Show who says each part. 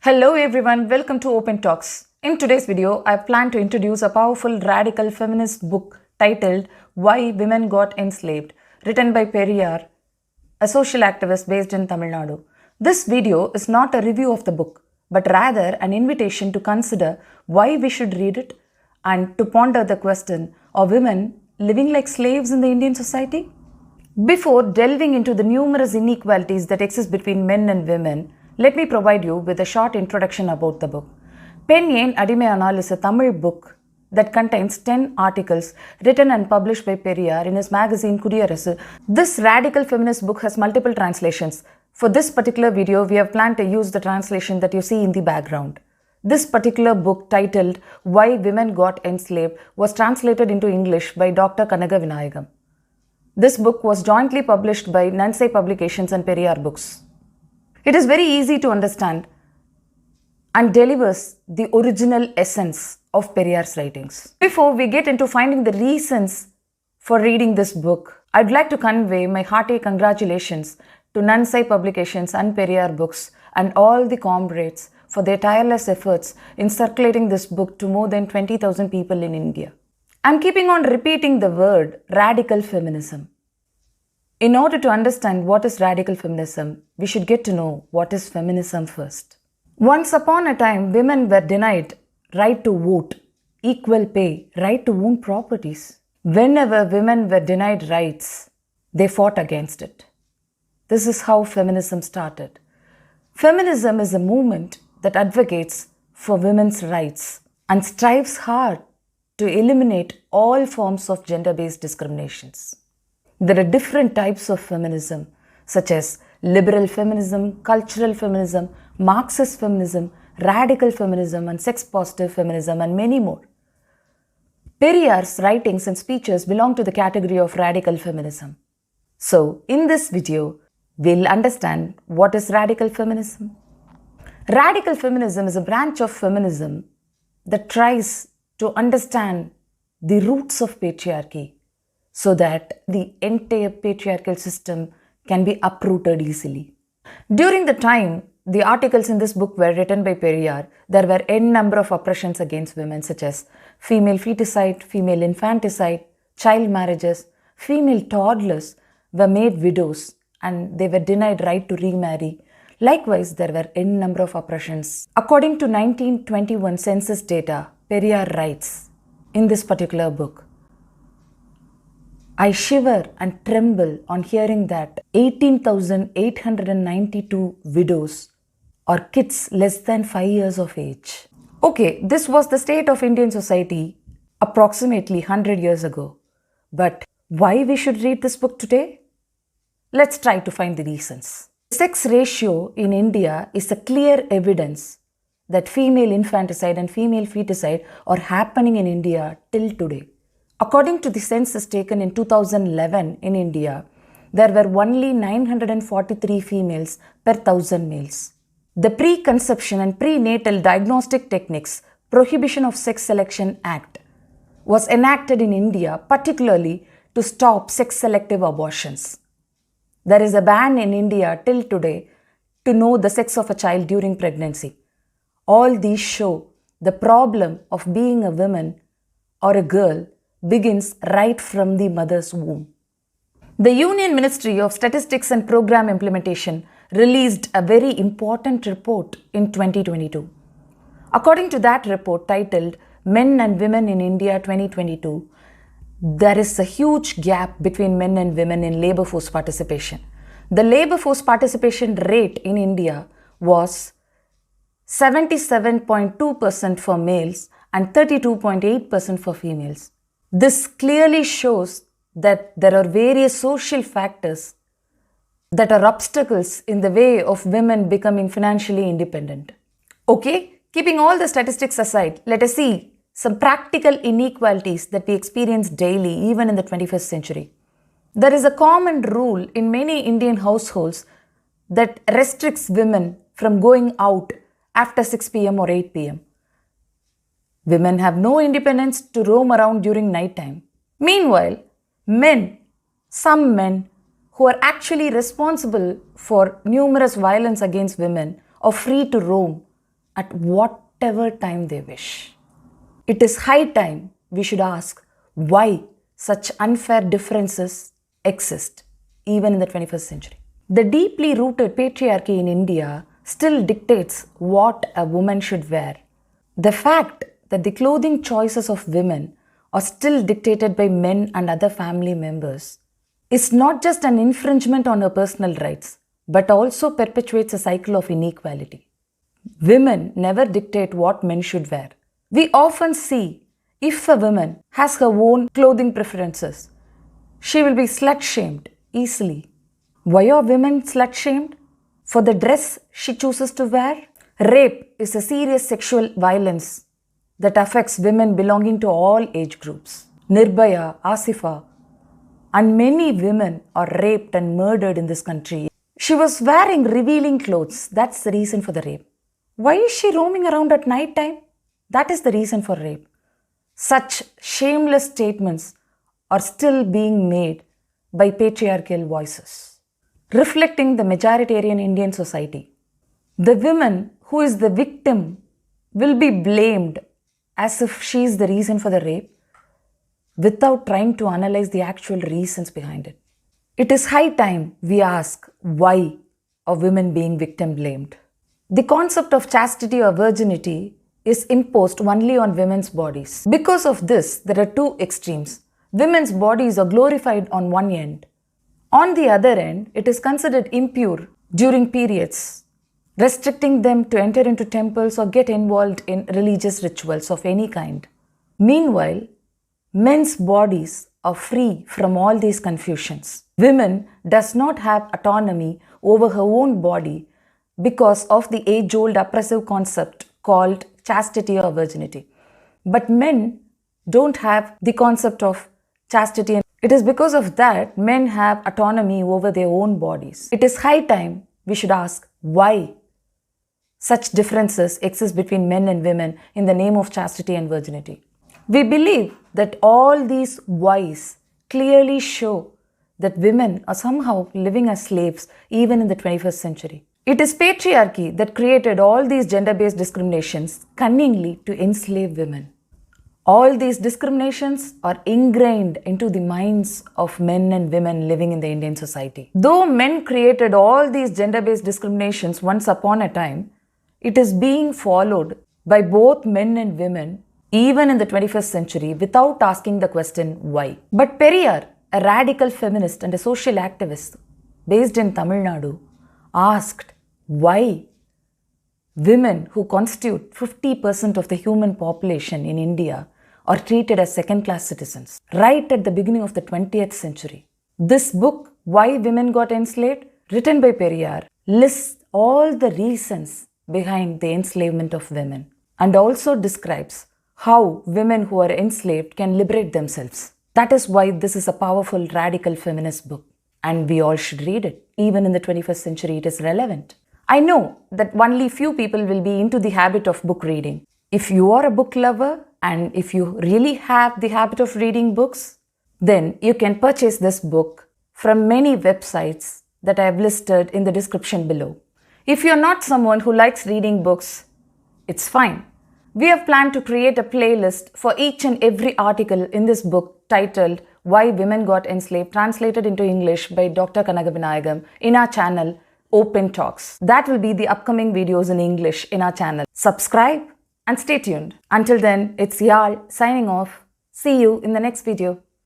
Speaker 1: Hello everyone, welcome to Open Talks. In today's video, I plan to introduce a powerful radical feminist book titled Why Women Got Enslaved, written by Periyar, a social activist based in Tamil Nadu. This video is not a review of the book, but rather an invitation to consider why we should read it and to ponder the question, are women living like slaves in the Indian society? Before delving into the numerous inequalities that exist between men and women, let me provide you with a short introduction about the book. Pen Yen Adimayanal is a Tamil book that contains 10 articles written and published by Periyar in his magazine Periyar. This radical feminist book has multiple translations. For this particular video, we have planned to use the translation that you see in the background. This particular book, titled Why Women Got Enslaved, was translated into English by Dr. Kanaga Vinayagam. This book was jointly published by Nansai Publications and Periyar Books. It is very easy to understand and delivers the original essence of Periyar's writings. Before we get into finding the reasons for reading this book, I'd like to convey my hearty congratulations to Nansai Publications and Periyar Books and all the comrades for their tireless efforts in circulating this book to more than 20,000 people in India. I'm keeping on repeating the word radical feminism. In order to understand what is radical feminism, we should get to know what is feminism first. Once upon a time, women were denied right to vote, equal pay, right to own properties. Whenever women were denied rights, they fought against it. This is how feminism started. Feminism is a movement that advocates for women's rights and strives hard to eliminate all forms of gender-based discriminations. There are different types of feminism, such as liberal feminism, cultural feminism, Marxist feminism, radical feminism, and sex-positive feminism, and many more. Periyar's writings and speeches belong to the category of radical feminism. So, in this video, we'll understand what is radical feminism. Radical feminism is a branch of feminism that tries to understand the roots of patriarchy so that the entire patriarchal system can be uprooted easily. During the time the articles in this book were written by Periyar, there were n number of oppressions against women, such as female feticide, female infanticide, child marriages. Female toddlers were made widows and they were denied right to remarry. Likewise, there were n number of oppressions. According to 1921 census data, Periyar writes in this particular book, I shiver and tremble on hearing that 18,892 widows or kids less than 5 years of age. Okay, this was the state of Indian society approximately 100 years ago. But why we should read this book today? Let's try to find the reasons. Sex ratio in India is a clear evidence that female infanticide and female feticide are happening in India till today. According to the census taken in 2011 in India, there were only 943 females per 1,000 males. The Preconception and Prenatal Diagnostic Techniques Prohibition of Sex Selection Act was enacted in India particularly to stop sex-selective abortions. There is a ban in India till today to know the sex of a child during pregnancy. All these show the problem of being a woman or a girl begins right from the mother's womb. The Union Ministry of Statistics and Program Implementation released a very important report in 2022. According to that report titled Men and Women in India 2022, there is a huge gap between men and women in labor force participation. The labor force participation rate in India was 77.2% for males and 32.8% for females. This clearly shows that there are various social factors that are obstacles in the way of women becoming financially independent. Okay, keeping all the statistics aside, let us see some practical inequalities that we experience daily even in the 21st century. There is a common rule in many Indian households that restricts women from going out after 6 p.m. or 8 p.m. Women have no independence to roam around during night time. Meanwhile, some men who are actually responsible for numerous violence against women are free to roam at whatever time they wish. It is high time we should ask why such unfair differences exist even in the 21st century. The deeply rooted patriarchy in India still dictates what a woman should wear. The fact that the clothing choices of women are still dictated by men and other family members is not just an infringement on her personal rights, but also perpetuates a cycle of inequality. Women never dictate what men should wear. We often see if a woman has her own clothing preferences, she will be slut-shamed easily. Why are women slut-shamed? For the dress she chooses to wear? Rape is a serious sexual violence that affects women belonging to all age groups. Nirbhaya, Asifa, and many women are raped and murdered in this country. She was wearing revealing clothes. That's the reason for the rape. Why is she roaming around at night time? That is the reason for rape. Such shameless statements are still being made by patriarchal voices, reflecting the majoritarian Indian society. The woman who is the victim will be blamed as if she is the reason for the rape without trying to analyze the actual reasons behind it. It is high time we ask why are women being victim blamed. The concept of chastity or virginity is imposed only on women's bodies. Because of this, there are two extremes. Women's bodies are glorified on one end. On the other end, it is considered impure during periods, restricting them to enter into temples or get involved in religious rituals of any kind. Meanwhile, men's bodies are free from all these confusions. Women does not have autonomy over her own body because of the age-old oppressive concept called chastity or virginity. But men don't have the concept of chastity, and it is because of that men have autonomy over their own bodies. It is high time we should ask why such differences exist between men and women in the name of chastity and virginity. We believe that all these whys clearly show that women are somehow living as slaves even in the 21st century. It is patriarchy that created all these gender-based discriminations cunningly to enslave women. All these discriminations are ingrained into the minds of men and women living in the Indian society. Though men created all these gender-based discriminations once upon a time, it is being followed by both men and women even in the 21st century without asking the question why. But Periyar, a radical feminist and a social activist based in Tamil Nadu, asked why women who constitute 50% of the human population in India are treated as second-class citizens right at the beginning of the 20th century. This book, Why Women Got Enslaved, written by Periyar, lists all the reasons behind the enslavement of women and also describes how women who are enslaved can liberate themselves. That is why this is a powerful radical feminist book and we all should read it. Even in the 21st century, it is relevant. I know that only few people will be into the habit of book reading. If you are a book lover and if you really have the habit of reading books, then you can purchase this book from many websites that I have listed in the description below. If you're not someone who likes reading books, it's fine. We have planned to create a playlist for each and every article in this book titled Why Women Got Enslaved, translated into English by Dr. Kanagabinayagam in our channel Open Talks. That will be the upcoming videos in English in our channel. Subscribe and stay tuned. Until then, it's Yal signing off. See you in the next video.